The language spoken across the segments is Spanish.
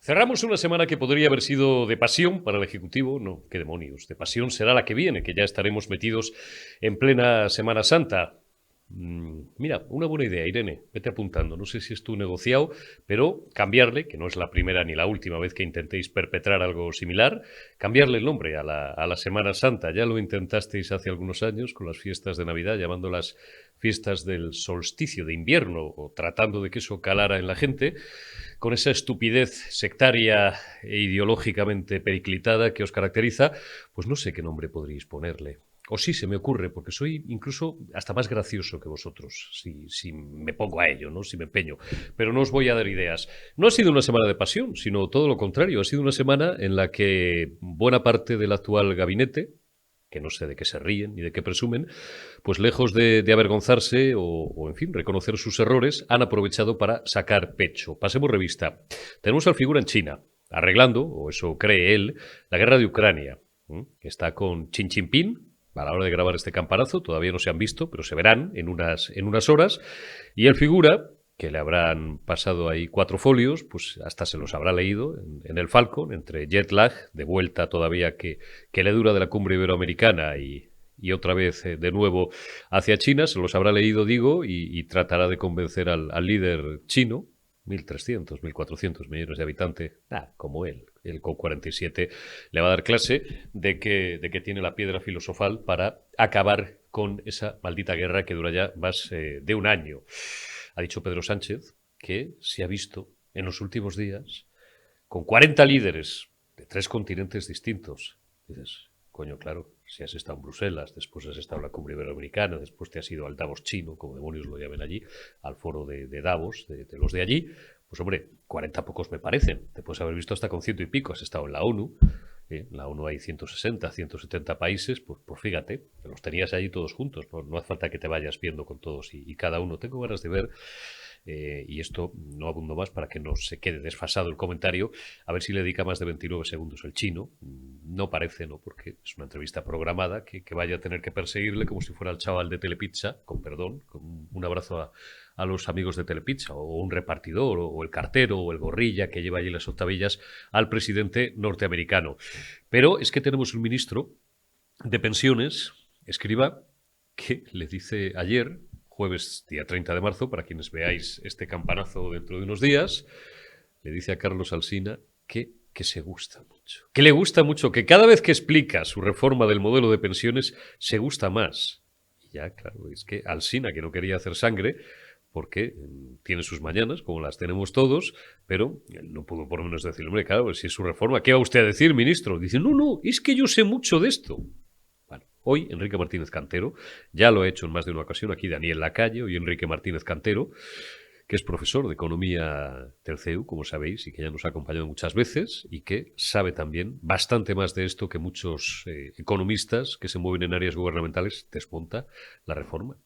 Cerramos una semana que podría haber sido de pasión para el Ejecutivo. No, qué demonios. De pasión será la que viene, que ya estaremos metidos en plena Semana Santa. Mira, una buena idea, Irene. Vete apuntando. No sé si es tu negociado, pero cambiarle, que no es la primera ni la última vez que intentéis perpetrar algo similar, cambiarle el nombre a la Semana Santa. Ya lo intentasteis hace algunos años con las fiestas de Navidad, llamándolas fiestas del solsticio de invierno o tratando de que eso calara en la gente, con esa estupidez sectaria e ideológicamente periclitada que os caracteriza. Pues no sé qué nombre podríais ponerle. O sí se me ocurre, porque soy incluso hasta más gracioso que vosotros, si me pongo a ello, ¿no? Si me empeño. Pero no os voy a dar ideas. No ha sido una semana de pasión, sino todo lo contrario. Ha sido una semana en la que buena parte del actual gabinete, que no sé de qué se ríen ni de qué presumen, pues lejos de avergonzarse en fin, reconocer sus errores, han aprovechado para sacar pecho. Pasemos revista. Tenemos al figura en China, arreglando, o eso cree él, la guerra de Ucrania, que está con Xi Jinping. A la hora de grabar este campanazo, todavía no se han visto, pero se verán en unas horas. Y el figura, que le habrán pasado ahí 4 folios, pues hasta se los habrá leído en el Falcon, entre jet lag, de vuelta todavía que le dura de la cumbre iberoamericana y otra vez de nuevo hacia China, se los habrá leído, digo, y tratará de convencer al líder chino, 1.300, 1.400 millones de habitantes, como él, el COP47, le va a dar clase de que tiene la piedra filosofal para acabar con esa maldita guerra que dura ya más de un año. Ha dicho Pedro Sánchez que se ha visto en los últimos días con 40 líderes de 3 continentes distintos. Dices, coño, claro, si has estado en Bruselas, después has estado en la cumbre iberoamericana, después te has ido al Davos chino, como demonios lo llamen allí, al foro de Davos, de los de allí, pues hombre, 40 pocos me parecen. Te puedes haber visto hasta con 100 y pico, has estado en la ONU. En la ONU hay 160, 170 países, pues fíjate, los tenías allí todos juntos, no hace falta que te vayas viendo con todos y cada uno. Tengo ganas de ver, y esto no abundo más para que no se quede desfasado el comentario, a ver si le dedica más de 29 segundos el chino. No parece, ¿no? Porque es una entrevista programada que vaya a tener que perseguirle como si fuera el chaval de Telepizza, con perdón, con un abrazo a los amigos de Telepizza, o un repartidor, o el cartero, o el gorrilla que lleva allí las octavillas al presidente norteamericano. Pero es que tenemos un ministro de pensiones, Escrivá, que le dice ayer, jueves día 30 de marzo, para quienes veáis este campanazo dentro de unos días, le dice a Carlos Alsina que se gusta mucho. Que le gusta mucho, que cada vez que explica su reforma del modelo de pensiones se gusta más. Y ya, claro, es que Alsina, que no quería hacer sangre, porque tiene sus mañanas, como las tenemos todos, pero él no pudo por lo menos decir, hombre, claro, si es su reforma, ¿qué va usted a decir, ministro? Dice, no, es que yo sé mucho de esto. Bueno, hoy Enrique Martínez Cantero, ya lo ha hecho en más de una ocasión, aquí Daniel Lacalle, hoy Enrique Martínez Cantero, que es profesor de Economía del CEU, como sabéis, y que ya nos ha acompañado muchas veces, y que sabe también bastante más de esto que muchos economistas que se mueven en áreas gubernamentales, desmonta la reforma.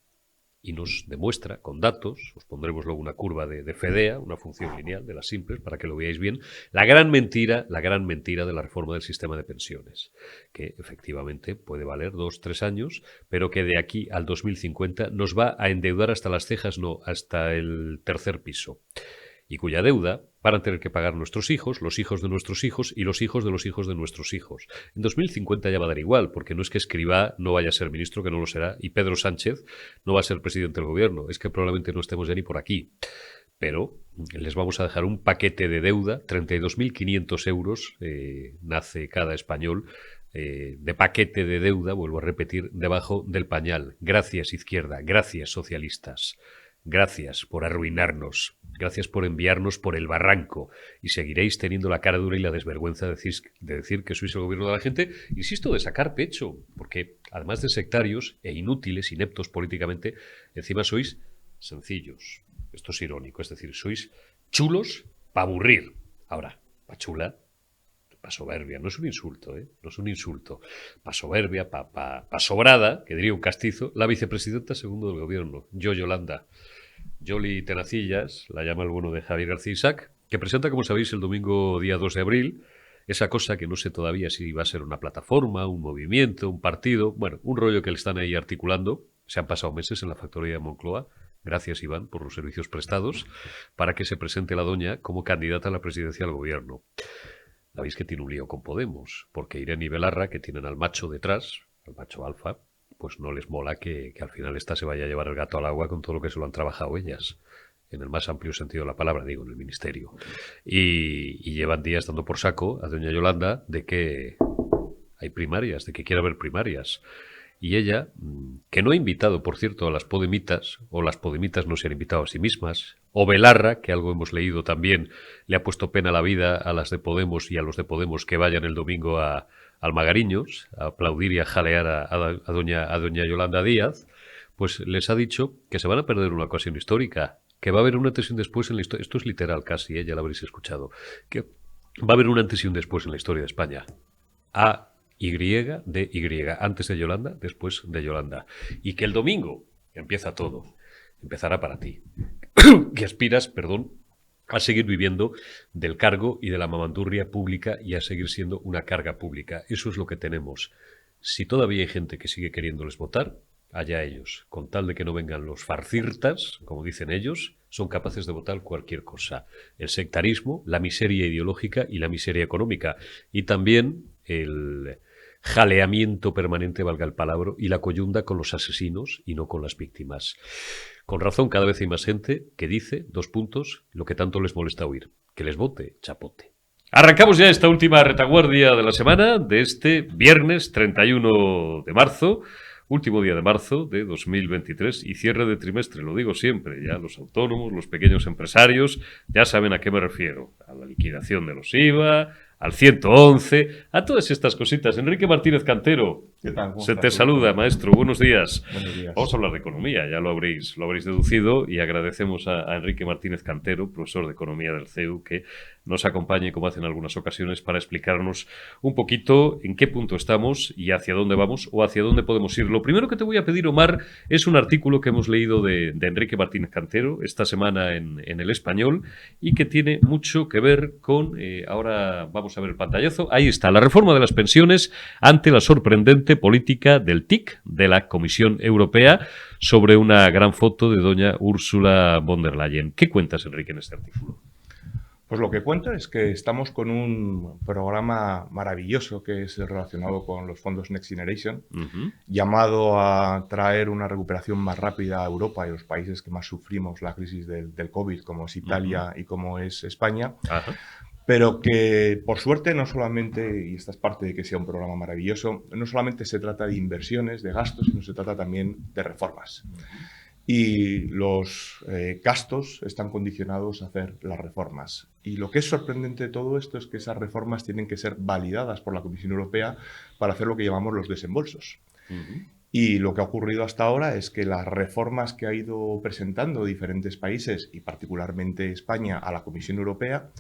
Y nos demuestra con datos, os pondremos luego una curva de FEDEA, una función lineal de las simples, para que lo veáis bien, la gran mentira de la reforma del sistema de pensiones, que efectivamente puede valer 2, 3 años, pero que de aquí al 2050 nos va a endeudar hasta las cejas, no, hasta el tercer piso, y cuya deuda van a tener que pagar nuestros hijos, los hijos de nuestros hijos y los hijos de los hijos de nuestros hijos. En 2050 ya va a dar igual, porque no es que Escrivá no vaya a ser ministro, que no lo será, y Pedro Sánchez no va a ser presidente del gobierno, es que probablemente no estemos ya ni por aquí. Pero les vamos a dejar un paquete de deuda, 32.500 euros, nace cada español, de paquete de deuda, vuelvo a repetir, debajo del pañal. Gracias, izquierda, gracias, socialistas. Gracias por arruinarnos, gracias por enviarnos por el barranco, y seguiréis teniendo la cara dura y la desvergüenza de decir que sois el gobierno de la gente, insisto, de sacar pecho, porque además de sectarios e inútiles, ineptos políticamente, encima sois sencillos. Esto es irónico, es decir, sois chulos para aburrir. Ahora, pa' chula, pa' soberbia, no es un insulto, no es un insulto. Pa' soberbia, pa' sobrada, que diría un castizo, la vicepresidenta segundo del gobierno, Yolanda. Yoli Tenacillas, la llama el bueno de Javier García Isaac, que presenta, como sabéis, el domingo día 2 de abril, esa cosa que no sé todavía si va a ser una plataforma, un movimiento, un partido, bueno, un rollo que le están ahí articulando. Se han pasado meses en la factoría de Moncloa, gracias Iván por los servicios prestados, para que se presente la doña como candidata a la presidencia del gobierno. La veis que tiene un lío con Podemos, porque Irene y Belarra, que tienen al macho detrás, al macho alfa, pues no les mola que al final esta se vaya a llevar el gato al agua con todo lo que se lo han trabajado ellas, en el más amplio sentido de la palabra, digo, en el ministerio. Y llevan días dando por saco a doña Yolanda de que hay primarias, de que quiere haber primarias. Y ella, que no ha invitado, por cierto, a las podemitas, o las podemitas no se han invitado a sí mismas, o Belarra, que algo hemos leído también, le ha puesto pena a la vida a las de Podemos y a los de Podemos que vayan el domingo a Magariños, a aplaudir y a jalear a doña Yolanda Díaz, pues les ha dicho que se van a perder una ocasión histórica, que va a haber un antes y un después en la historia. Esto es literal casi, ya lo habréis escuchado. Que va a haber un antes y un después en la historia de España. de Y, antes de Yolanda, después de Yolanda. Y que el domingo empieza todo, empezará para ti. Que aspiras, a seguir viviendo del cargo y de la mamandurria pública y a seguir siendo una carga pública. Eso es lo que tenemos. Si todavía hay gente que sigue queriéndoles votar, allá ellos. Con tal de que no vengan los farcirtas, como dicen ellos, son capaces de votar cualquier cosa. El sectarismo, la miseria ideológica y la miseria económica. Y también el jaleamiento permanente, valga el palabra, y la coyunda con los asesinos y no con las víctimas. Con razón, cada vez hay más gente que dice, 2 puntos, lo que tanto les molesta oír, que les vote chapote. Arrancamos ya esta última retaguardia de la semana, de este viernes 31 de marzo, último día de marzo de 2023 y cierre de trimestre, lo digo siempre, ya los autónomos, los pequeños empresarios, ya saben a qué me refiero, a la liquidación de los IVA, al 111, a todas estas cositas. Enrique Martínez Cantero, ¿qué tal? Se te saluda, maestro. Buenos días. Buenos días. Vamos a hablar de economía, ya lo habréis deducido, y agradecemos a Enrique Martínez Cantero, profesor de Economía del CEU, que nos acompañe, como hace en algunas ocasiones, para explicarnos un poquito en qué punto estamos y hacia dónde vamos o hacia dónde podemos ir. Lo primero que te voy a pedir, Omar, es un artículo que hemos leído de Enrique Martínez Cantero esta semana en El Español y que tiene mucho que ver con, ahora vamos a ver el pantallazo, ahí está, la reforma de las pensiones ante la sorprendente política del TIC, de la Comisión Europea, sobre una gran foto de doña Ursula von der Leyen. ¿Qué cuentas, Enrique, en este artículo? Pues lo que cuento es que estamos con un programa maravilloso que es relacionado con los fondos Next Generation, llamado a traer una recuperación más rápida a Europa y a los países que más sufrimos la crisis del COVID, como es Italia y como es España. Pero que, por suerte, no solamente, y esta es parte de que sea un programa maravilloso, no solamente se trata de inversiones, de gastos, sino se trata también de reformas. Y los gastos están condicionados a hacer las reformas. Y lo que es sorprendente de todo esto es que esas reformas tienen que ser validadas por la Comisión Europea para hacer lo que llamamos los desembolsos. Y lo que ha ocurrido hasta ahora es que las reformas que ha ido presentando diferentes países, y particularmente España, a la Comisión Europea,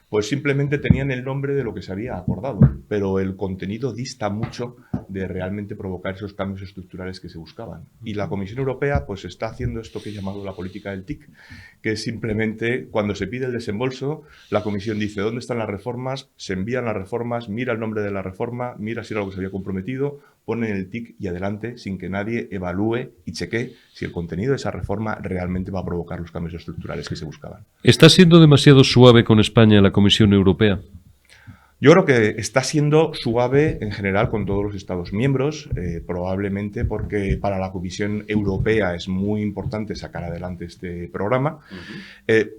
pues simplemente tenían el nombre de lo que se había acordado, pero el contenido dista mucho de realmente provocar esos cambios estructurales que se buscaban. Y la Comisión Europea pues está haciendo esto que he llamado la política del TIC, que es simplemente cuando se pide el desembolso, la Comisión dice dónde están las reformas, se envían las reformas, mira el nombre de la reforma, mira si era lo que se había comprometido, ponen el TIC y adelante sin que nadie evalúe y chequee si el contenido de esa reforma realmente va a provocar los cambios estructurales que se buscaban. ¿Está siendo demasiado suave con España la Comisión Europea? Yo creo que está siendo suave en general con todos los Estados miembros, probablemente porque para la Comisión Europea es muy importante sacar adelante este programa,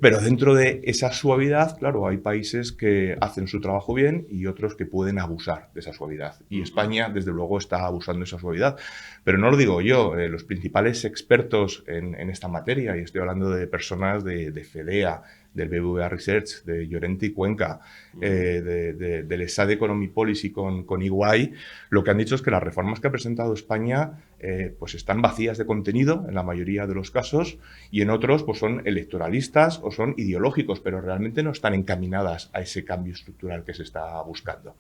pero dentro de esa suavidad, claro, hay países que hacen su trabajo bien y otros que pueden abusar de esa suavidad. Y España, desde luego, está abusando de esa suavidad. Pero no lo digo yo, los principales expertos en esta materia, y estoy hablando de personas de FEDEA, del BBVA Research, de Llorente y Cuenca, del ESAD Economy Policy con EY, lo que han dicho es que las reformas que ha presentado España pues están vacías de contenido en la mayoría de los casos y en otros pues son electoralistas o son ideológicos, pero realmente no están encaminadas a ese cambio estructural que se está buscando.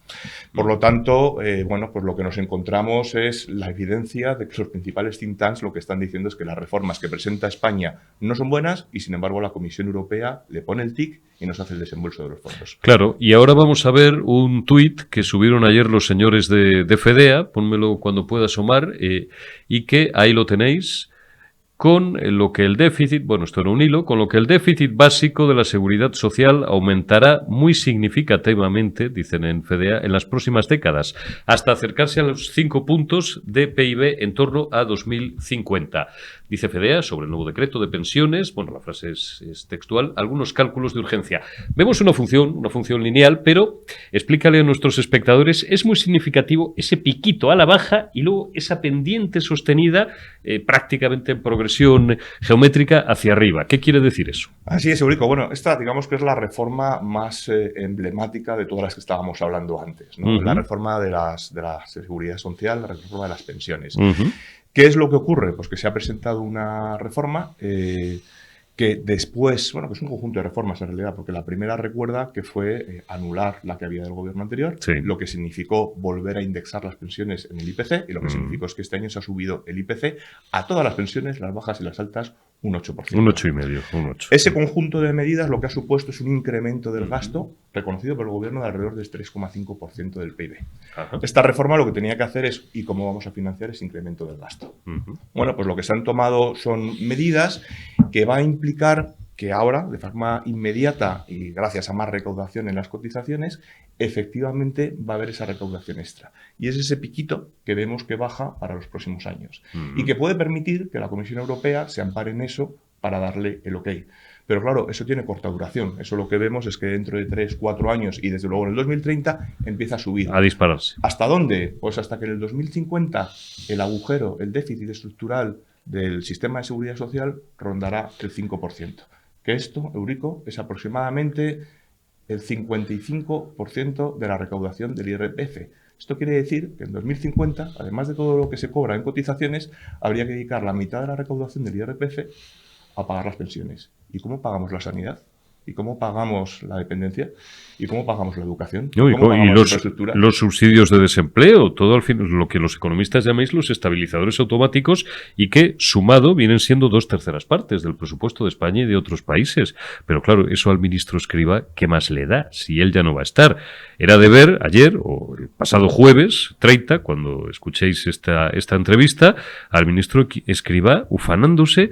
Por lo tanto, bueno, pues lo que nos encontramos es la evidencia de que los principales think tanks lo que están diciendo es que las reformas que presenta España no son buenas y, sin embargo, la Comisión Europea le pone el TIC y nos hace el desembolso de los fondos. Claro, y ahora vamos a ver un tuit que subieron ayer los señores de FEDEA, pónmelo cuando pueda asomar, y que ahí lo tenéis. con lo que el déficit, bueno, esto era un hilo, con lo que el déficit básico de la seguridad social aumentará muy significativamente, dicen en FEDEA, en las próximas décadas, hasta acercarse a los 5 puntos de PIB en torno a 2050. Dice FEDEA sobre el nuevo decreto de pensiones, bueno, la frase es textual, algunos cálculos de urgencia. Vemos una función lineal, pero explícale a nuestros espectadores, es muy significativo ese piquito a la baja y luego esa pendiente sostenida prácticamente en progresión geométrica hacia arriba. ¿Qué quiere decir eso? Así es, Eurico. Bueno, esta digamos que es la reforma más emblemática de todas las que estábamos hablando antes, ¿no? La reforma de la seguridad social, la reforma de las pensiones. ¿Qué es lo que ocurre? Pues que se ha presentado una reforma que después, bueno, que es un conjunto de reformas en realidad, porque la primera recuerda que fue anular la que había del gobierno anterior, lo que significó volver a indexar las pensiones en el IPC, y lo que significó es que este año se ha subido el IPC a todas las pensiones, las bajas y las altas, un 8%. Un 8,5%. Un 8. Ese conjunto de medidas lo que ha supuesto es un incremento del gasto reconocido por el gobierno de alrededor del 3,5% del PIB. Esta reforma lo que tenía que hacer es, ¿y cómo vamos a financiar ese incremento del gasto? Bueno, pues lo que se han tomado son medidas que va a implicar que ahora, de forma inmediata y gracias a más recaudación en las cotizaciones, efectivamente va a haber esa recaudación extra. Y es ese piquito que vemos que baja para los próximos años y que puede permitir que la Comisión Europea se ampare en eso para darle el ok. Pero claro, eso tiene corta duración. Eso lo que vemos es que dentro de 3, 4 años y desde luego en el 2030 empieza a subir. A dispararse. ¿Hasta dónde? Pues hasta que en el 2050 el agujero, el déficit estructural del sistema de seguridad social rondará el 5%. Que esto, Eurico, es aproximadamente el 55% de la recaudación del IRPF. Esto quiere decir que en 2050, además de todo lo que se cobra en cotizaciones, habría que dedicar la mitad de la recaudación del IRPF a pagar las pensiones. ¿Y cómo pagamos la sanidad? ¿Y cómo pagamos la dependencia? ¿Y cómo pagamos la educación? No, y los subsidios de desempleo, todo al fin, lo que los economistas llamáis los estabilizadores automáticos y que, sumado, vienen siendo 2/3 partes del presupuesto de España y de otros países. Pero claro, eso al ministro Escrivá, ¿qué más le da si él ya no va a estar? Era de ver ayer, o el pasado jueves 30, cuando escuchéis esta entrevista, al ministro Escrivá ufanándose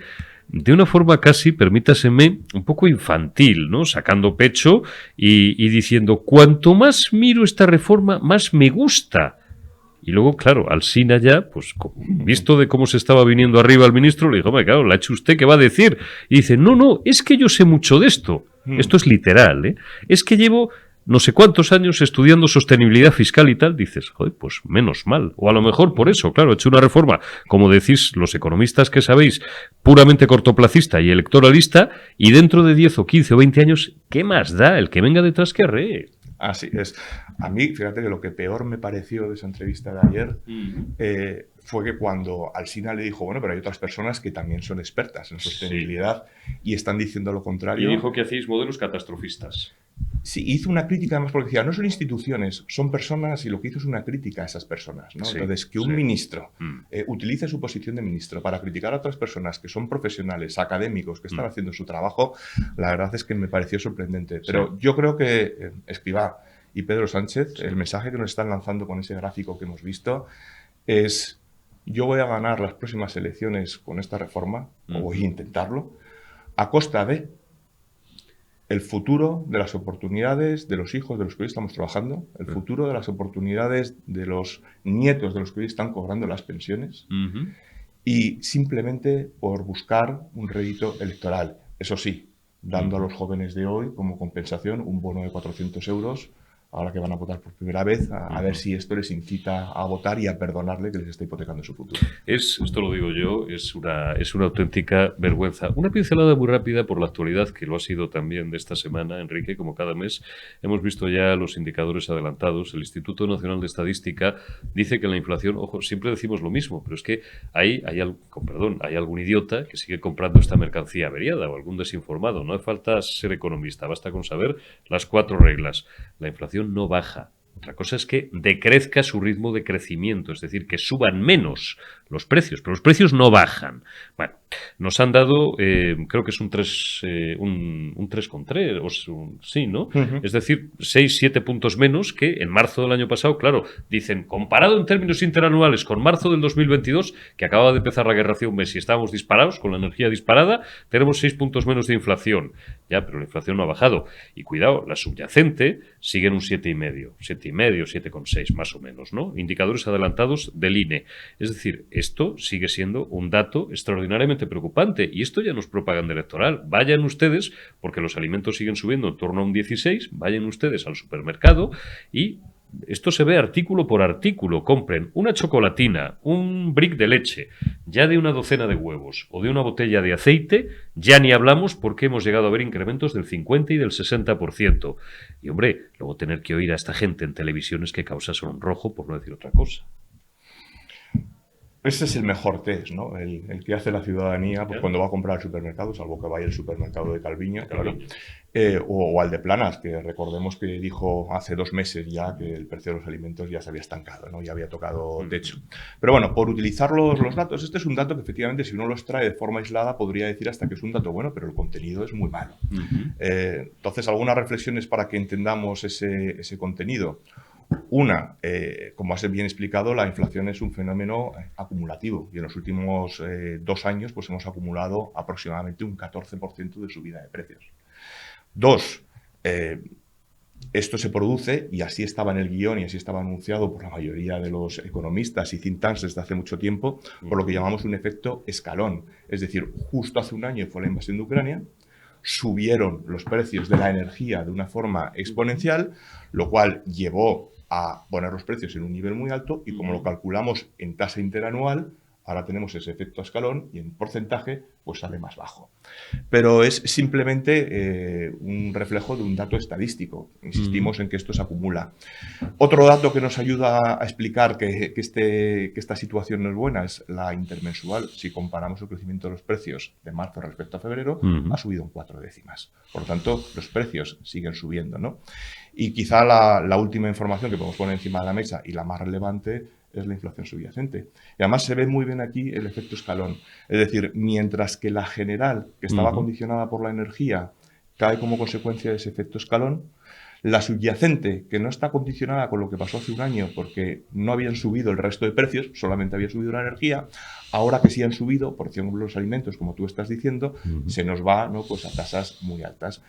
de una forma casi, permítaseme, un poco infantil, ¿no? Sacando pecho y diciendo, cuanto más miro esta reforma, más me gusta. Y luego, claro, Alsina ya, pues visto de cómo se estaba viniendo arriba el ministro, le dijo, claro, ¿la ha hecho usted? ¿Qué va a decir? Y dice, no, es que yo sé mucho de esto. Esto es literal, ¿eh? Es que llevo no sé cuántos años estudiando sostenibilidad fiscal y tal, dices, joder, pues menos mal. O a lo mejor por eso, claro, he hecho una reforma, como decís los economistas que sabéis, puramente cortoplacista y electoralista, y dentro de 10 o 15 o 20 años, ¿qué más da? El que venga detrás que arree. Así es. A mí, fíjate que lo que peor me pareció de esa entrevista de ayer fue que cuando Alsina le dijo, bueno, pero hay otras personas que también son expertas en sostenibilidad y están diciendo lo contrario. Y dijo que hacéis modelos catastrofistas. Sí, hizo una crítica además porque decía, no son instituciones, son personas y lo que hizo es una crítica a esas personas, ¿no? Sí, entonces, que un ministro utilice su posición de ministro para criticar a otras personas que son profesionales, académicos, que están haciendo su trabajo, la verdad es que me pareció sorprendente. Pero yo creo que Escrivá y Pedro Sánchez, el mensaje que nos están lanzando con ese gráfico que hemos visto es, yo voy a ganar las próximas elecciones con esta reforma, o voy a intentarlo, a costa de el futuro de las oportunidades de los hijos de los que hoy estamos trabajando, el futuro de las oportunidades de los nietos de los que hoy están cobrando las pensiones, y simplemente por buscar un rédito electoral. Eso sí, dando a los jóvenes de hoy como compensación un bono de 400 euros, ahora que van a votar por primera vez, a ver si esto les incita a votar y a perdonarle que les está hipotecando su futuro. Esto lo digo yo, es una auténtica vergüenza. Una pincelada muy rápida por la actualidad, que lo ha sido también de esta semana, Enrique, como cada mes. Hemos visto ya los indicadores adelantados. El Instituto Nacional de Estadística dice que la inflación, ojo, siempre decimos lo mismo, pero es que hay algún idiota que sigue comprando esta mercancía averiada o algún desinformado. No hace falta ser economista, basta con saber las 4 reglas. La inflación no baja. Otra cosa es que decrezca su ritmo de crecimiento, es decir, que suban menos los precios, pero los precios no bajan. Bueno, nos han dado, creo que es un 3,3, sí, ¿no? Es decir, 6-7 puntos menos que en marzo del año pasado. Claro, dicen, comparado en términos interanuales con marzo del 2022, que acababa de empezar la guerra hace un mes y estábamos disparados, con la energía disparada, tenemos 6 puntos menos de inflación. Ya, pero la inflación no ha bajado. Y cuidado, la subyacente sigue en un 7,5, 7,6 más o menos, ¿no? Indicadores adelantados del INE. Es decir, esto sigue siendo un dato extraordinariamente preocupante y esto ya no es propaganda electoral. Vayan ustedes, porque los alimentos siguen subiendo en torno a un 16, vayan ustedes al supermercado y esto se ve artículo por artículo. Compren una chocolatina, un brick de leche, ya de una docena de huevos o de una botella de aceite, ya ni hablamos porque hemos llegado a ver incrementos del 50 y del 60%. Y hombre, luego tener que oír a esta gente en televisión es que causa sonrojo, por no decir otra cosa. Ese es el mejor test, ¿no? El que hace la ciudadanía pues, cuando va a comprar al supermercado, salvo que vaya al supermercado de Calviño, claro. O al de Planas, que recordemos que dijo hace 2 meses ya que el precio de los alimentos ya se había estancado, ¿no? Ya había tocado techo. Pero bueno, por utilizar los datos, este es un dato que efectivamente si uno los trae de forma aislada podría decir hasta que es un dato bueno, pero el contenido es muy malo. Entonces, algunas reflexiones para que entendamos ese contenido. Una, como has bien explicado, la inflación es un fenómeno acumulativo y en los últimos 2 años pues hemos acumulado aproximadamente un 14% de subida de precios. 2, esto se produce, y así estaba en el guión y así estaba anunciado por la mayoría de los economistas y think tanks desde hace mucho tiempo, por lo que llamamos un efecto escalón. Es decir, justo hace un año fue la invasión de Ucrania, subieron los precios de la energía de una forma exponencial, lo cual llevó a poner los precios en un nivel muy alto y como lo calculamos en tasa interanual, ahora tenemos ese efecto escalón y en porcentaje pues sale más bajo. Pero es simplemente un reflejo de un dato estadístico. Insistimos en que esto se acumula. Otro dato que nos ayuda a explicar que esta situación no es buena es la intermensual. Si comparamos el crecimiento de los precios de marzo respecto a febrero, ha subido un 4 décimas. Por lo tanto, los precios siguen subiendo, ¿no? Y quizá la última información que podemos poner encima de la mesa y la más relevante es la inflación subyacente. Y además se ve muy bien aquí el efecto escalón. Es decir, mientras que la general, que estaba condicionada por la energía, cae como consecuencia de ese efecto escalón, la subyacente, que no está condicionada con lo que pasó hace un año porque no habían subido el resto de precios, solamente había subido la energía, ahora que sí han subido, por ejemplo, los alimentos, como tú estás diciendo, se nos va, ¿no? Pues a tasas muy altas.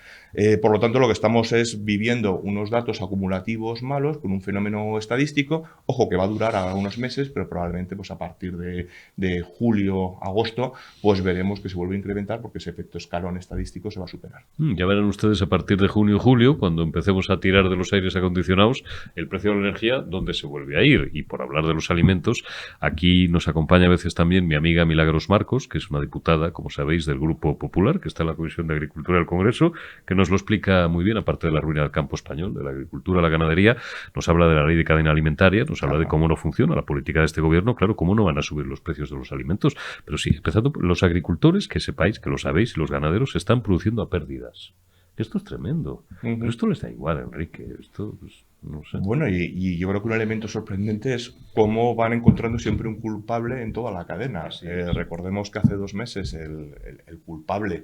Por lo tanto, lo que estamos es viviendo unos datos acumulativos malos con un fenómeno estadístico, ojo, que va a durar algunos meses, pero probablemente pues a partir de julio, agosto, pues veremos que se vuelve a incrementar porque ese efecto escalón estadístico se va a superar. Ya verán ustedes a partir de junio o julio, cuando empecemos a tirar de los aires acondicionados, el precio de la energía, dónde se vuelve a ir. Y por hablar de los alimentos, aquí nos acompaña a veces también mi amiga Milagros Marcos, que es una diputada, como sabéis, del Grupo Popular, que está en la Comisión de Agricultura del Congreso, que nos lo explica muy bien, aparte de la ruina del campo español, de la agricultura, la ganadería, nos habla de la ley de cadena alimentaria, nos habla de cómo no funciona la política de este gobierno, claro, cómo no van a subir los precios de los alimentos. Pero sí, empezando por los agricultores, que sepáis, que lo sabéis, y los ganaderos se están produciendo a pérdidas. Esto es tremendo. Pero esto les da igual, Enrique. Esto, pues, no sé. Bueno, y yo creo que un elemento sorprendente es cómo van encontrando siempre un culpable en toda la cadena. Recordemos que hace 2 meses el culpable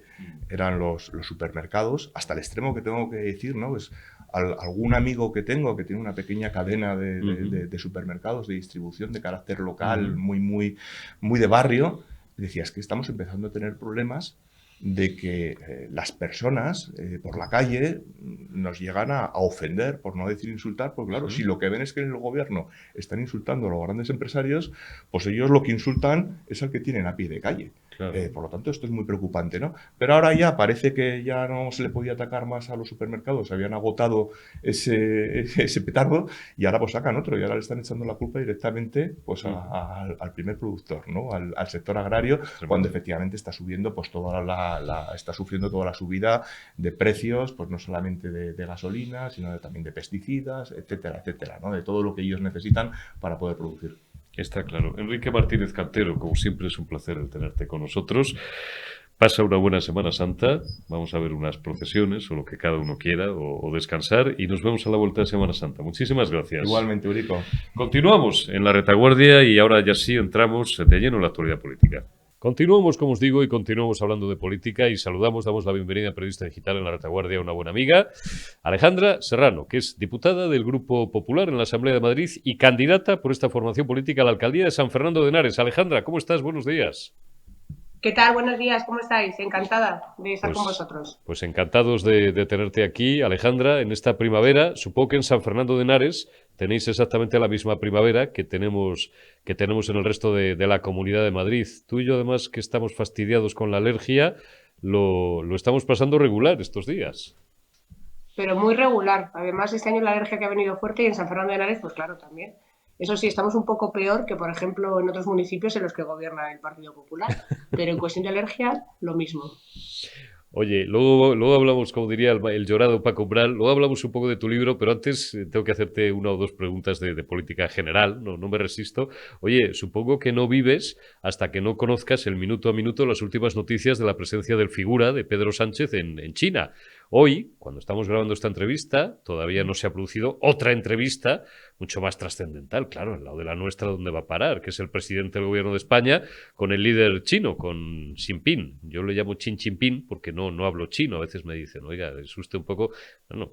eran los supermercados, hasta el extremo que tengo que decir, ¿no? Pues algún amigo que tengo que tiene una pequeña cadena de supermercados de distribución de carácter local, muy de barrio, decía, es que estamos empezando a tener problemas de que las personas por la calle nos llegan a ofender, por no decir insultar, porque claro, si lo que ven es que en el gobierno están insultando a los grandes empresarios, pues ellos lo que insultan es al que tienen a pie de calle. Claro. Por lo tanto, esto es muy preocupante, ¿no? Pero ahora ya parece que ya no se le podía atacar más a los supermercados, habían agotado ese petardo y ahora pues sacan otro y ahora le están echando la culpa directamente pues al primer productor, ¿no? Al sector agrario, cuando efectivamente está subiendo pues está sufriendo toda la subida de precios, pues no solamente de gasolina, sino también de pesticidas, etcétera, etcétera, ¿no? De todo lo que ellos necesitan para poder producir. Está claro. Enrique Martínez Cantero, como siempre es un placer el tenerte con nosotros. pasa una buena Semana Santa, vamos a ver unas procesiones o lo que cada uno quiera o descansar y nos vemos a la vuelta de Semana Santa. Muchísimas gracias. Igualmente, Eurico. Continuamos en la retaguardia y ahora ya sí entramos de lleno en la actualidad política. Continuamos, como os digo, y continuamos hablando de política y damos la bienvenida a Periodista Digital en la retaguardia a una buena amiga, Alejandra Serrano, que es diputada del Grupo Popular en la Asamblea de Madrid y candidata por esta formación política a la alcaldía de San Fernando de Henares. Alejandra, ¿cómo estás? Buenos días. ¿Qué tal? Buenos días, ¿cómo estáis? Encantada de estar con vosotros. Pues encantados de tenerte aquí, Alejandra, en esta primavera. Supongo que en San Fernando de Henares tenéis exactamente la misma primavera que tenemos en el resto de la Comunidad de Madrid. Tú y yo, además, que estamos fastidiados con la alergia, lo estamos pasando regular estos días. Pero muy regular. Además, este año la alergia que ha venido fuerte y en San Fernando de Henares, pues claro, también. Eso sí, estamos un poco peor que, por ejemplo, en otros municipios en los que gobierna el Partido Popular. Pero en cuestión de alergia, lo mismo. Oye, luego hablamos, como diría el llorado Paco Umbral, luego hablamos un poco de tu libro, pero antes tengo que hacerte una o dos preguntas de política general, no me resisto. Oye, supongo que no vives hasta que no conozcas el minuto a minuto las últimas noticias de la presencia del figura de Pedro Sánchez en China. Hoy, cuando estamos grabando esta entrevista, todavía no se ha producido otra entrevista mucho más trascendental, claro, al lado de la nuestra, donde va a parar, que es el presidente del gobierno de España con el líder chino, con Xi Jinping. Yo le llamo Xi Jinping porque no hablo chino. A veces me dicen, oiga, es usted un poco... No,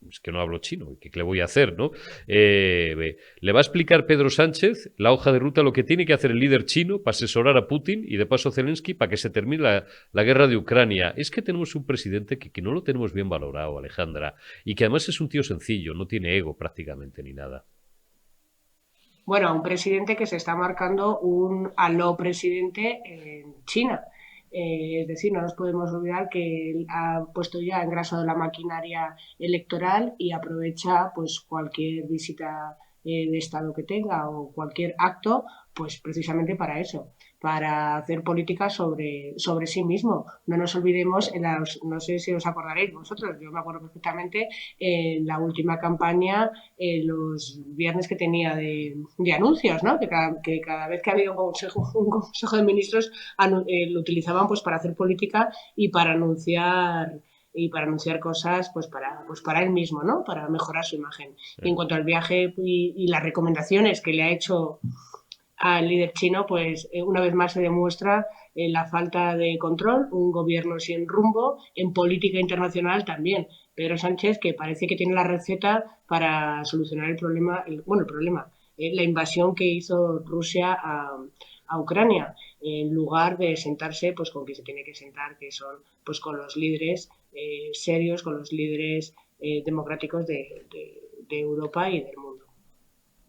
es que no hablo chino, ¿qué le voy a hacer, no? Le va a explicar Pedro Sánchez la hoja de ruta, lo que tiene que hacer el líder chino para asesorar a Putin y de paso a Zelensky para que se termine la guerra de Ucrania. Es que tenemos un presidente que no lo tenemos bien valorado, Alejandra, y que además es un tío sencillo, no tiene ego prácticamente ni nada. Bueno, un presidente que se está marcando un aló presidente en China. Es decir, no nos podemos olvidar que él ha puesto ya engrasado la maquinaria electoral y aprovecha pues cualquier visita de Estado que tenga o cualquier acto, pues precisamente para eso, para hacer política sobre sí mismo. No nos olvidemos, no sé si os acordaréis vosotros, yo me acuerdo perfectamente en la última campaña, los viernes que tenía de anuncios, ¿no? Que cada vez que había un consejo de ministros lo utilizaban pues para hacer política y para anunciar cosas pues para él mismo, ¿no? Para mejorar su imagen. Sí. Y en cuanto al viaje y las recomendaciones que le ha hecho al líder chino, pues una vez más se demuestra la falta de control, un gobierno sin rumbo, en política internacional también. Pedro Sánchez, que parece que tiene la receta para solucionar el problema, la invasión que hizo Rusia a Ucrania, en lugar de sentarse pues con quien se tiene que sentar, que son pues con los líderes serios, con los líderes democráticos de Europa y del mundo.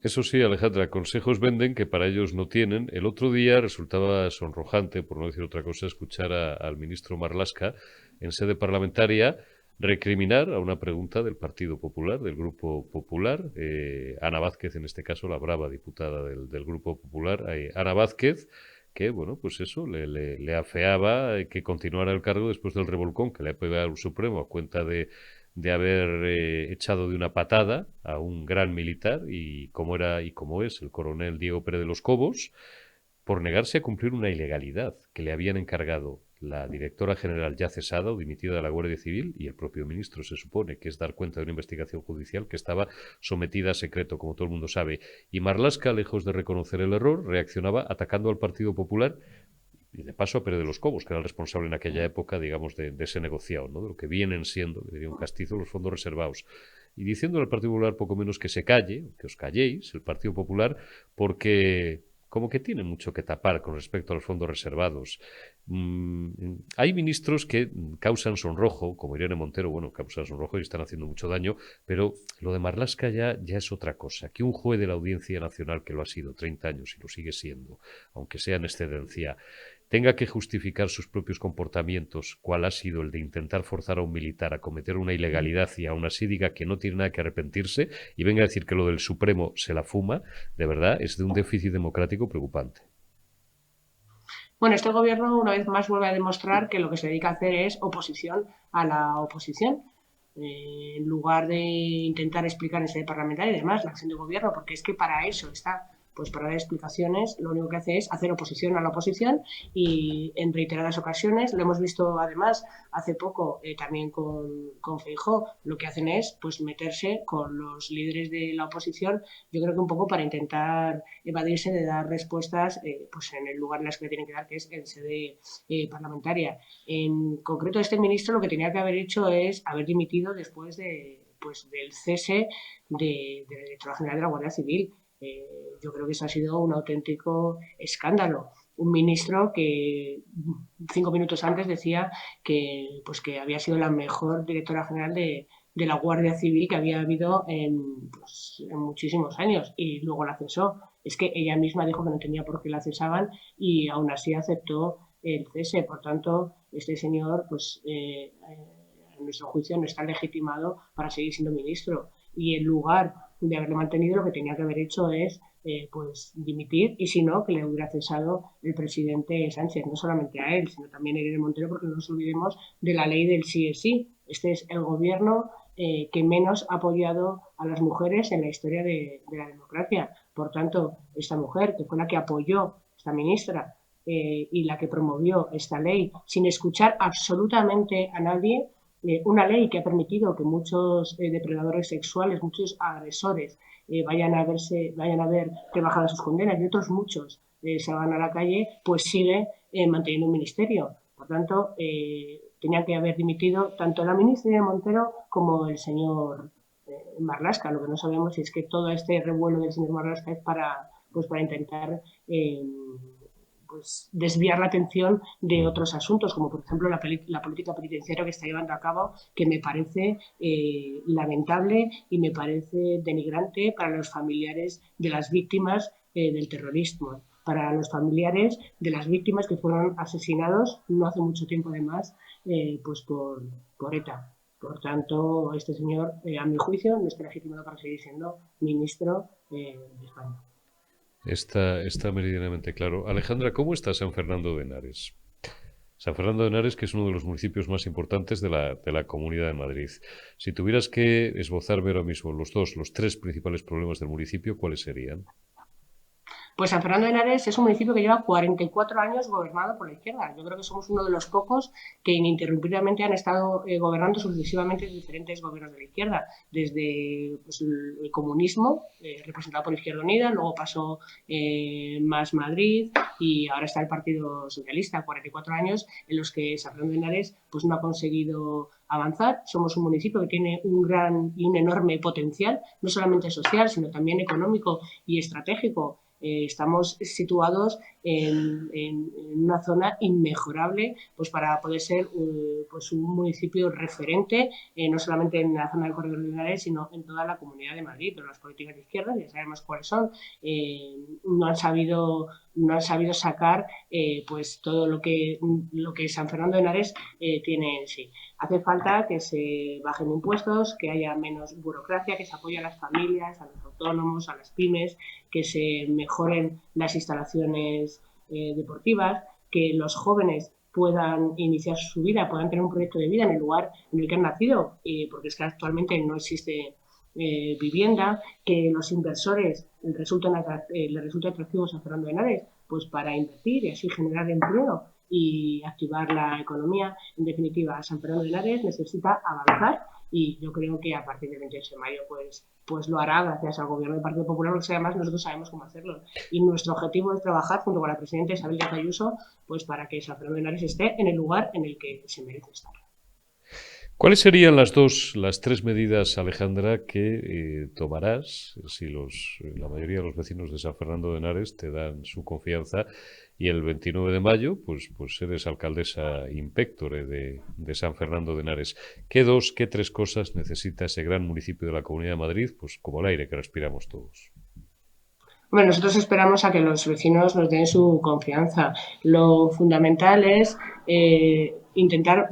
Eso sí, Alejandra, consejos venden que para ellos no tienen. El otro día resultaba sonrojante, por no decir otra cosa, escuchar al ministro Marlaska en sede parlamentaria recriminar a una pregunta del Partido Popular, del Grupo Popular, Ana Vázquez, en este caso, la brava diputada del Grupo Popular, Ana Vázquez, que, bueno, pues eso, le afeaba que continuara el cargo después del revolcón que le ha pegado el Supremo a cuenta de haber echado de una patada a un gran militar y como es el coronel Diego Pérez de los Cobos, por negarse a cumplir una ilegalidad que le habían encargado la directora general ya cesada o dimitida de la Guardia Civil y el propio ministro, se supone, que es dar cuenta de una investigación judicial que estaba sometida a secreto, como todo el mundo sabe. Y Marlaska, lejos de reconocer el error, reaccionaba atacando al Partido Popular y de paso a Pérez de los Cobos, que era el responsable en aquella época, digamos, de ese negociado, ¿no? De lo que vienen siendo, diría un castizo, los fondos reservados. Y diciendo al Partido Popular poco menos que se calle, que os calléis, el Partido Popular, porque como que tiene mucho que tapar con respecto a los fondos reservados. Hay ministros que causan sonrojo, como Irene Montero, bueno, causan sonrojo y están haciendo mucho daño, pero lo de Marlaska ya es otra cosa. Que un juez de la Audiencia Nacional, que lo ha sido 30 años y lo sigue siendo, aunque sea en excedencia, tenga que justificar sus propios comportamientos, cuál ha sido el de intentar forzar a un militar a cometer una ilegalidad y aún así diga que no tiene nada que arrepentirse y venga a decir que lo del Supremo se la fuma, de verdad es de un déficit democrático preocupante. Bueno, este gobierno una vez más vuelve a demostrar que lo que se dedica a hacer es oposición a la oposición. En lugar de intentar explicar en sede parlamentaria y demás la acción de gobierno, porque es que para eso está, pues para dar explicaciones, lo único que hace es hacer oposición a la oposición y en reiteradas ocasiones, lo hemos visto además hace poco también con Feijóo, lo que hacen es pues meterse con los líderes de la oposición, yo creo que un poco para intentar evadirse de dar respuestas pues en el lugar en las que le tienen que dar, que es en sede parlamentaria. En concreto, este ministro lo que tenía que haber hecho es haber dimitido después del cese del director general de la Guardia Civil. Yo creo que eso ha sido un auténtico escándalo. Un ministro que 5 minutos antes decía que había sido la mejor directora general de la Guardia Civil que había habido en muchísimos años, y luego la cesó. Es que ella misma dijo que no tenía por qué la cesaban y aún así aceptó el cese. Por tanto, este señor, en nuestro juicio, no está legitimado para seguir siendo ministro, y en lugar de haberlo mantenido, lo que tenía que haber hecho es dimitir, y si no, que le hubiera cesado el presidente Sánchez, no solamente a él, sino también a Irene Montero, porque no nos olvidemos de la ley del sí es sí. Este es el gobierno que menos ha apoyado a las mujeres en la historia de la democracia. Por tanto, esta mujer, que fue la que apoyó, esta ministra, y la que promovió esta ley sin escuchar absolutamente a nadie, una ley que ha permitido que muchos depredadores sexuales, muchos agresores vayan a ver rebajadas sus condenas, y otros muchos se van a la calle, pues sigue manteniendo un ministerio. Por tanto, tenía que haber dimitido tanto la ministra Montero como el señor Marlaska. Lo que no sabemos es que todo este revuelo del señor Marlaska es para intentar desviar la atención de otros asuntos, como por ejemplo la política penitenciaria que está llevando a cabo, que me parece lamentable y me parece denigrante para los familiares de las víctimas del terrorismo, para los familiares de las víctimas que fueron asesinados no hace mucho tiempo además por ETA. Por tanto, este señor, a mi juicio, no está legitimado para seguir siendo ministro de España. Está meridianamente claro. Alejandra, ¿cómo está San Fernando de Henares? San Fernando de Henares, que es uno de los municipios más importantes de la Comunidad de Madrid. Si tuvieras que esbozarme ahora mismo los 3 principales problemas del municipio, ¿cuáles serían? Pues San Fernando de Henares es un municipio que lleva 44 años gobernado por la izquierda. Yo creo que somos uno de los pocos que ininterrumpidamente han estado gobernando sucesivamente diferentes gobiernos de la izquierda, desde el comunismo, representado por Izquierda Unida, luego pasó Más Madrid y ahora está el Partido Socialista. 44 años en los que San Fernando de Henares no ha conseguido avanzar. Somos un municipio que tiene un gran y un enorme potencial, no solamente social, sino también económico y estratégico. Estamos situados en una zona inmejorable para poder ser un municipio referente, no solamente en la zona del Corredor de Henares, sino en toda la Comunidad de Madrid. Pero las políticas de izquierda, ya sabemos cuáles son, no han sabido sacar todo lo que San Fernando de Henares tiene en sí. Hace falta que se bajen impuestos, que haya menos burocracia, que se apoye a las familias, a los autónomos, a las pymes, que se mejoren las instalaciones deportivas, que los jóvenes puedan iniciar su vida, puedan tener un proyecto de vida en el lugar en el que han nacido, porque es que actualmente no existe vivienda, que los inversores les resulte atractivo San Fernando de Henares para invertir y así generar empleo y activar la economía. En definitiva, San Fernando de Henares necesita avanzar, y yo creo que a partir del 28 de mayo lo hará gracias al gobierno del Partido Popular, porque además nosotros sabemos cómo hacerlo. Y nuestro objetivo es trabajar junto con la presidenta Isabel Díaz Ayuso para que San Fernando de Henares esté en el lugar en el que se merece estar. ¿Cuáles serían las 3 medidas, Alejandra, que tomarás si la mayoría de los vecinos de San Fernando de Henares te dan su confianza y el 29 de mayo pues eres alcaldesa in pectore de San Fernando de Henares? ¿Qué 3 cosas necesita ese gran municipio de la Comunidad de Madrid, como el aire que respiramos todos? Bueno, nosotros esperamos a que los vecinos nos den su confianza. Lo fundamental es intentar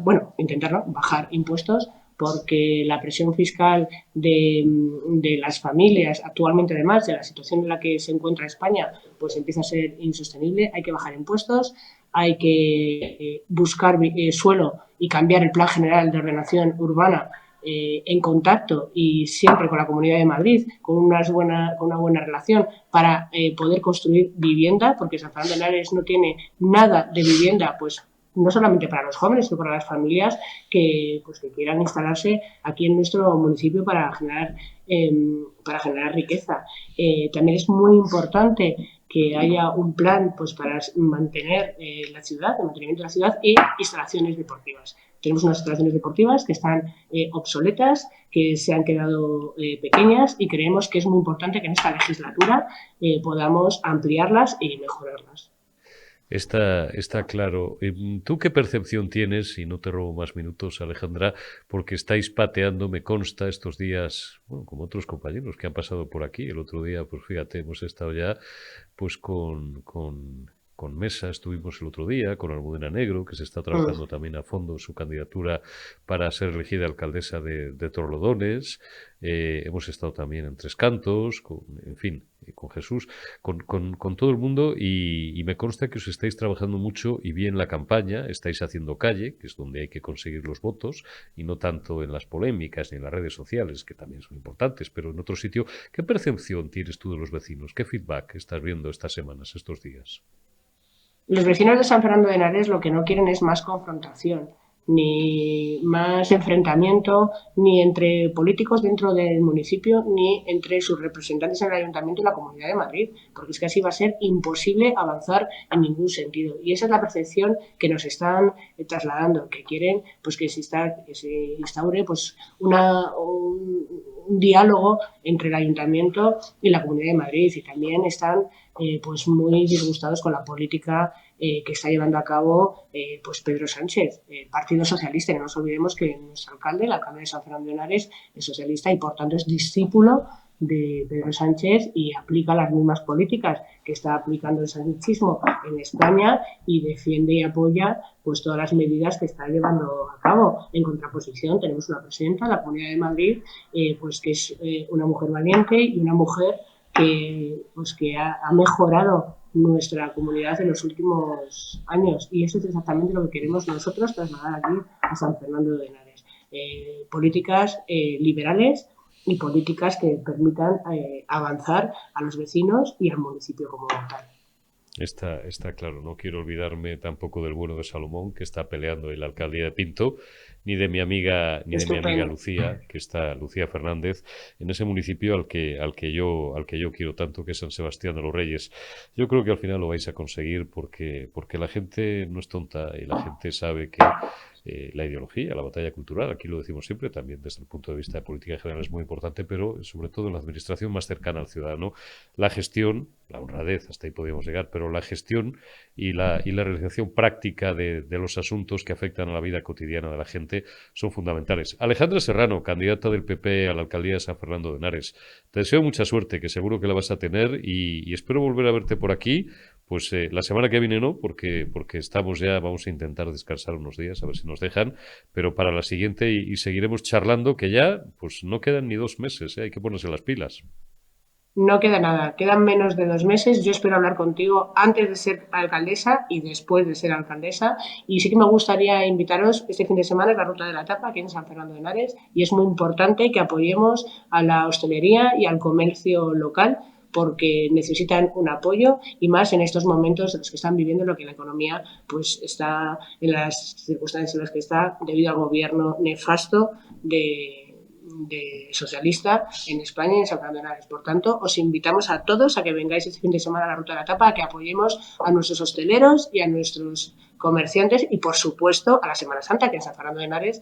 bajar impuestos, porque la presión fiscal de las familias actualmente, además de la situación en la que se encuentra España, empieza a ser insostenible. Hay que bajar impuestos, hay que buscar suelo y cambiar el Plan General de Ordenación Urbana en contacto y siempre con la Comunidad de Madrid, con una buena relación para poder construir vivienda, porque San Fernando de Henares no tiene nada de vivienda, pues no solamente para los jóvenes, sino para las familias que quieran instalarse aquí en nuestro municipio para generar riqueza. También es muy importante que haya un plan pues para mantener la ciudad, el mantenimiento de la ciudad y instalaciones deportivas. Tenemos unas instalaciones deportivas que están obsoletas, que se han quedado pequeñas y creemos que es muy importante que en esta legislatura podamos ampliarlas y mejorarlas. Está claro. ¿Tú qué percepción tienes, y no te robo más minutos, Alejandra, porque estáis pateando, me consta, estos días, bueno, como otros compañeros que han pasado por aquí? El otro día, pues fíjate, hemos estado ya pues con Mesa, estuvimos el otro día, con Almudena Negro, que se está trabajando también a fondo su candidatura para ser elegida alcaldesa de Torrelodones. Hemos estado también en Tres Cantos, en fin, con Jesús, con todo el mundo, y me consta que os estáis trabajando mucho y bien la campaña, estáis haciendo calle, que es donde hay que conseguir los votos, y no tanto en las polémicas ni en las redes sociales, que también son importantes, pero en otro sitio. ¿Qué percepción tienes tú de los vecinos? ¿Qué feedback estás viendo estas semanas, estos días? Los vecinos de San Fernando de Henares lo que no quieren es más confrontación, ni más enfrentamiento, ni entre políticos dentro del municipio, ni entre sus representantes en el Ayuntamiento y la Comunidad de Madrid, porque es que así va a ser imposible avanzar en ningún sentido. Y esa es la percepción que nos están trasladando, que quieren pues que se instaure pues un diálogo entre el Ayuntamiento y la Comunidad de Madrid, y también están pues muy disgustados con la política que está llevando a cabo pues Pedro Sánchez, Partido Socialista. Y no nos olvidemos que nuestro alcalde, el alcalde de San Fernando de Henares, es socialista y por tanto es discípulo de Pedro Sánchez y aplica las mismas políticas que está aplicando el sanchismo en España, y defiende y apoya pues todas las medidas que está llevando a cabo. En contraposición tenemos una presidenta de la Comunidad de Madrid pues que es una mujer valiente y una mujer que ha mejorado nuestra comunidad en los últimos años, y eso es exactamente lo que queremos nosotros trasladar aquí a San Fernando de Henares. Políticas liberales y políticas que permitan avanzar a los vecinos y al municipio como tal. Está claro. No quiero olvidarme tampoco del bueno de Salomón, que está peleando en la alcaldía de Pinto, ni de mi amiga Lucía, Lucía Fernández, en ese municipio al que yo quiero tanto, que es San Sebastián de los Reyes. Yo creo que al final lo vais a conseguir porque la gente no es tonta y la gente sabe que la ideología, la batalla cultural, aquí lo decimos siempre, también desde el punto de vista de política general es muy importante, pero sobre todo en la administración más cercana al ciudadano, la gestión, la honradez, hasta ahí podríamos llegar, pero la gestión y la realización práctica de los asuntos que afectan a la vida cotidiana de la gente son fundamentales. Alejandra Serrano, candidata del PP a la alcaldía de San Fernando de Henares, te deseo mucha suerte, que seguro que la vas a tener, y espero volver a verte por aquí. Pues la semana que viene no, porque estamos ya, vamos a intentar descansar unos días, a ver si nos dejan, pero para la siguiente y seguiremos charlando, que ya pues no quedan ni 2 meses, hay que ponerse las pilas. No queda nada, quedan menos de 2 meses. Yo espero hablar contigo antes de ser alcaldesa y después de ser alcaldesa, y sí que me gustaría invitaros este fin de semana a la Ruta de la Tapa aquí en San Fernando de Henares, y es muy importante que apoyemos a la hostelería y al comercio local, porque necesitan un apoyo, y más en estos momentos en los que están viviendo, en lo que la economía pues está en las circunstancias en las que está debido al gobierno nefasto de socialista en España y en San Fernando de Henares. Por tanto, os invitamos a todos a que vengáis este fin de semana a la Ruta de la Tapa, a que apoyemos a nuestros hosteleros y a nuestros comerciantes, y por supuesto a la Semana Santa, que en San Fernando de Henares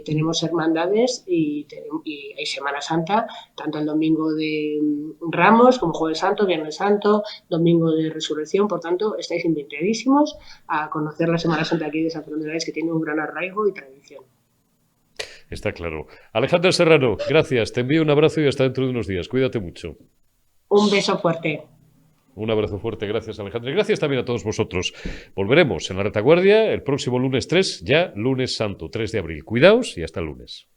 tenemos hermandades y hay Semana Santa, tanto el domingo de Ramos como Jueves Santo, Viernes Santo, domingo de Resurrección. Por tanto, estáis invitadísimos a conocer la Semana Santa aquí de San Fernando de Henares, que tiene un gran arraigo y tradición. Está claro. Alejandra Serrano, gracias. Te envío un abrazo y hasta dentro de unos días. Cuídate mucho. Un beso fuerte. Un abrazo fuerte. Gracias, Alejandra. Y gracias también a todos vosotros. Volveremos en la retaguardia el próximo lunes 3, ya lunes santo, 3 de abril. Cuidaos y hasta el lunes.